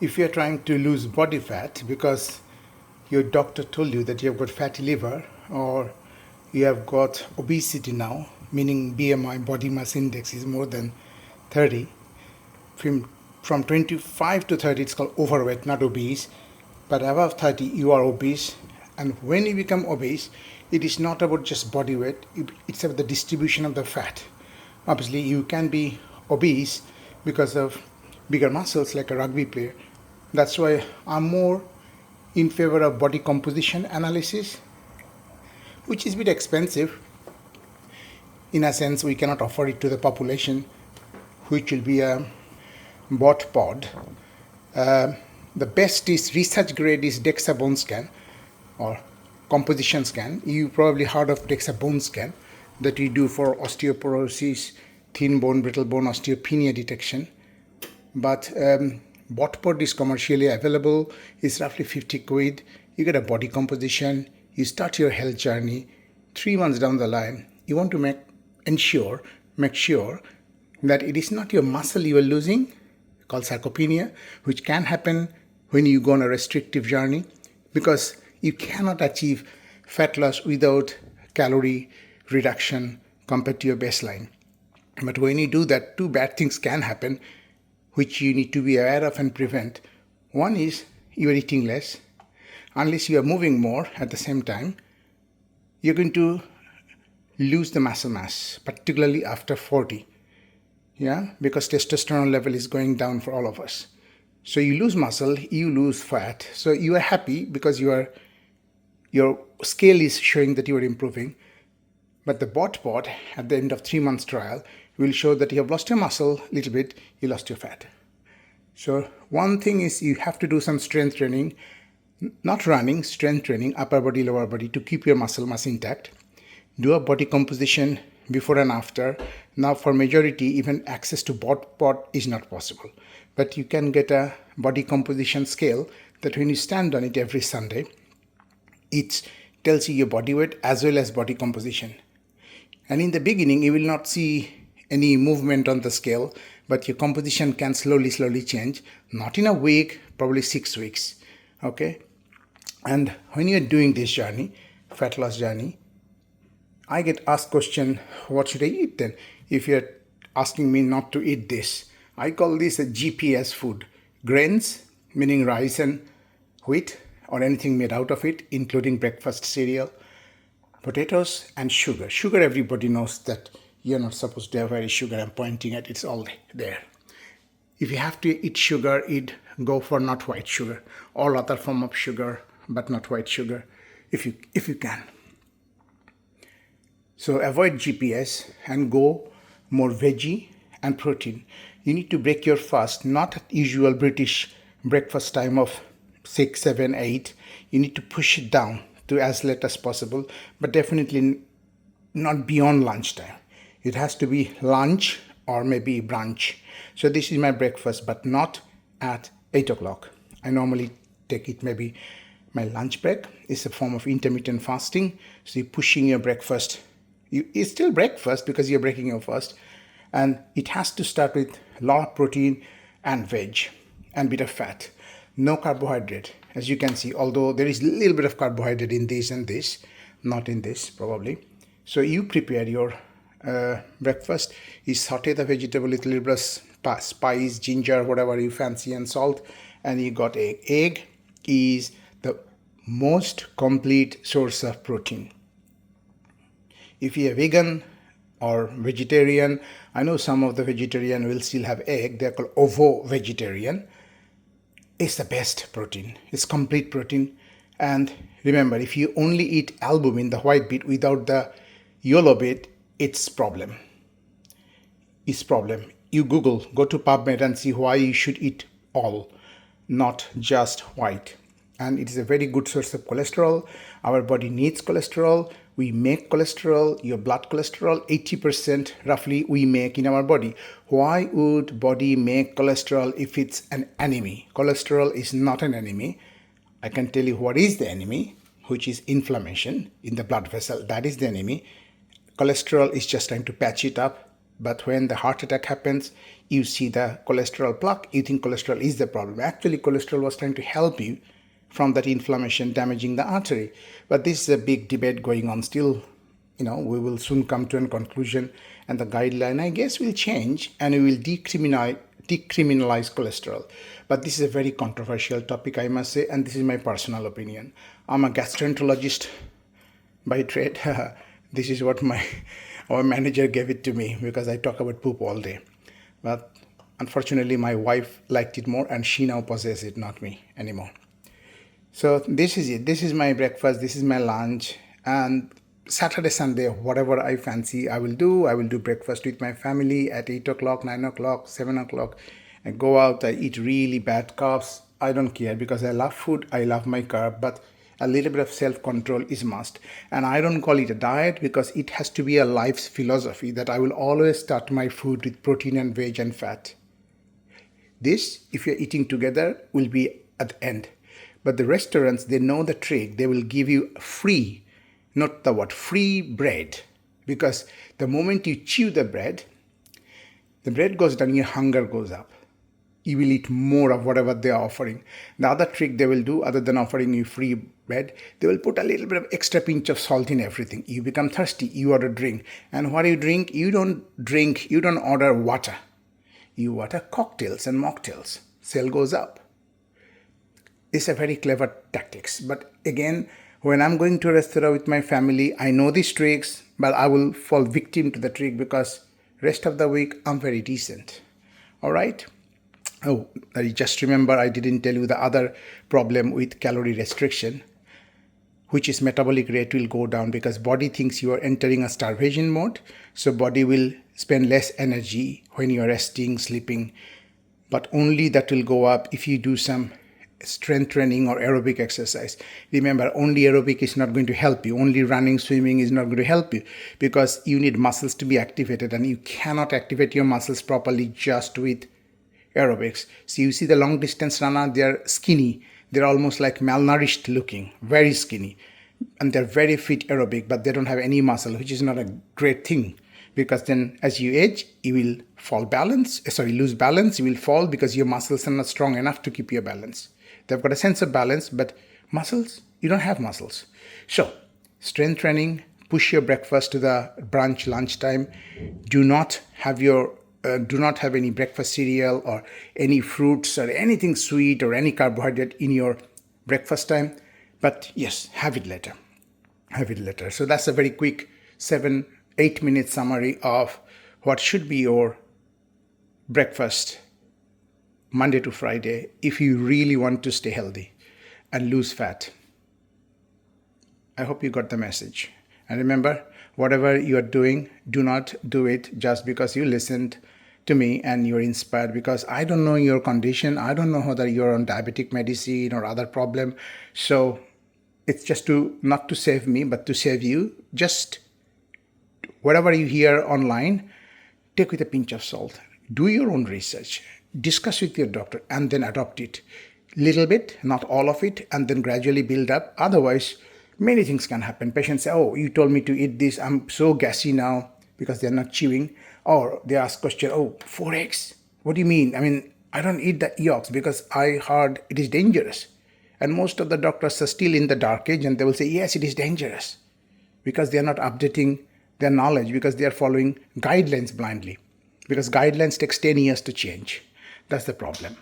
if you're trying to lose body fat because your doctor told you that you have got fatty liver or you have got obesity now, meaning BMI, body mass index, is more than 30, from 25 to 30 it's called overweight, not obese, but above 30 you are obese. And when you become obese, it is not about just body weight, it's about the distribution of the fat. Obviously you can be obese because of bigger muscles like a rugby player. That's why I'm more in favor of body composition analysis, which is a bit expensive. In a sense, we cannot offer it to the population, which will be a Botp. The best is research grade is DEXA bone scan or composition scan. You probably heard of DEXA bone scan that we do for osteoporosis, thin bone, brittle bone, osteopenia detection. But Botp is commercially available. It's roughly 50 quid. You get a body composition. You start your health journey. 3 months down the line, you want to make sure that it is not your muscle you are losing, called sarcopenia, which can happen when you go on a restrictive journey, because you cannot achieve fat loss without calorie reduction compared to your baseline. But when you do that, two bad things can happen, which you need to be aware of and prevent. One is you are eating less. Unless you are moving more at the same time, you're going to lose the muscle mass, particularly after 40. Because testosterone level is going down for all of us. So you lose muscle, you lose fat. So you are happy because your scale is showing that you are improving. But the Botp at the end of 3 months trial will show that you have lost your muscle a little bit, you lost your fat. So one thing is you have to do some strength training, not running, strength training, upper body, lower body, to keep your muscle mass intact. Do a body composition before and after. Now for majority, even access to Botp is not possible. But you can get a body composition scale that when you stand on it every Sunday, it tells you your body weight as well as body composition. And in the beginning, you will not see any movement on the scale, but your composition can slowly change. Not in a week, probably 6 weeks. Okay? And when you're doing this journey, fat loss journey, I get asked question, what should I eat then? If you're asking me not to eat this, I call this a GPS food. Grains, meaning rice and wheat, or anything made out of it, including breakfast cereal, potatoes, and sugar. Sugar, everybody knows that you're not supposed to have any sugar. I'm pointing at it's all there. If you have to eat sugar, go for not white sugar. All other form of sugar, but not white sugar, if you can. So avoid GPS and go more veggie and protein. You need to break your fast, not at usual British breakfast time of 6, 7, 8. You need to push it down to as late as possible, but definitely not beyond lunchtime. It has to be lunch or maybe brunch. So this is my breakfast, but not at 8 o'clock. I normally take it maybe my lunch break. It's a form of intermittent fasting. So you're pushing your breakfast. It's still breakfast because you're breaking your fast. And it has to start with a lot of protein and veg and bit of fat. No carbohydrate, as you can see, although there is a little bit of carbohydrate in this and this, not in this probably. So you prepare your breakfast. You saute the vegetable, little bit of spice, ginger, whatever you fancy, and salt, and you got egg. Egg is the most complete source of protein. If you're vegan or vegetarian, I know some of the vegetarian will still have egg. They're called ovo-vegetarian. It's the best protein. It's complete protein. And remember, if you only eat albumin, the white bit, without the yellow bit, it's problem. You Google, go to PubMed and see why you should eat all, not just white. And it is a very good source of cholesterol. Our body needs cholesterol. We make cholesterol, your blood cholesterol, 80% roughly we make in our body. Why would body make cholesterol if it's an enemy? Cholesterol is not an enemy. I can tell you what is the enemy, which is inflammation in the blood vessel. That is the enemy. Cholesterol is just trying to patch it up But when the heart attack happens, you see the cholesterol plaque, you think cholesterol is the problem. Actually, cholesterol was trying to help you from that inflammation damaging the artery. But this is a big debate going on still. We will soon come to a conclusion, and the guideline, I guess, will change, and we will decriminalize cholesterol. But this is a very controversial topic, I must say, and this is my personal opinion. I'm a gastroenterologist by trade. This is what our manager gave it to me, because I talk about poop all day. But unfortunately, my wife liked it more, and she now possesses it, not me anymore. So this is it. This is my breakfast. This is my lunch. And Saturday, Sunday, whatever I fancy, I will do. I will do breakfast with my family at 8 o'clock, 9 o'clock, 7 o'clock. I go out, I eat really bad carbs. I don't care, because I love food. I love my carb. But a little bit of self-control is must. And I don't call it a diet, because it has to be a life's philosophy that I will always start my food with protein and veg and fat. This, if you're eating together, will be at the end. But the restaurants, they know the trick. They will give you free, not the word, free bread. Because the moment you chew the bread goes down, your hunger goes up. You will eat more of whatever they are offering. The other trick they will do, other than offering you free bread, they will put a little bit of extra pinch of salt in everything. You become thirsty, you order drink. And what do you drink? You don't order water. You order cocktails and mocktails. Sale goes up. It's a very clever tactics. But again, when I'm going to a restaurant with my family, I know these tricks, but I will fall victim to the trick, because rest of the week, I'm very decent. All right? Oh, I just remember I didn't tell you the other problem with calorie restriction, which is metabolic rate will go down, because body thinks you are entering a starvation mode. So body will spend less energy when you are resting, sleeping. But only that will go up if you do some strength training or aerobic exercise. Remember, only aerobic is not going to help you. Only running, swimming is not going to help you, because you need muscles to be activated, and you cannot activate your muscles properly just with aerobics. So you see the long distance runner, they're skinny. They're almost like malnourished looking, very skinny. And they're very fit aerobic, but they don't have any muscle, which is not a great thing, because then as you age, you will lose balance. You will fall because your muscles are not strong enough to keep your balance. They've got a sense of balance, but muscles, you don't have muscles. So strength training, push your breakfast to the brunch, lunchtime. Do not have any breakfast cereal or any fruits or anything sweet or any carbohydrate in your breakfast time. But yes, have it later. So that's a very quick 7-8 minute summary of what should be your breakfast Monday to Friday if you really want to stay healthy and lose fat. I hope you got the message. And remember, whatever you are doing, do not do it just because you listened to me and you're inspired, because I don't know your condition. I don't know whether you're on diabetic medicine or other problem. So it's just not to save me, but to save you. Just whatever you hear online, take with a pinch of salt. Do your own research. Discuss with your doctor and then adopt it. Little bit, not all of it, and then gradually build up. Otherwise, many things can happen. Patients say, oh, you told me to eat this. I'm so gassy now, because they're not chewing. Or they ask question, oh, 4 eggs. What do you mean? I don't eat the yolks because I heard it is dangerous. And most of the doctors are still in the dark age, and they will say, yes, it is dangerous, because they are not updating their knowledge, because they are following guidelines blindly, because guidelines takes 10 years to change. That's the problem.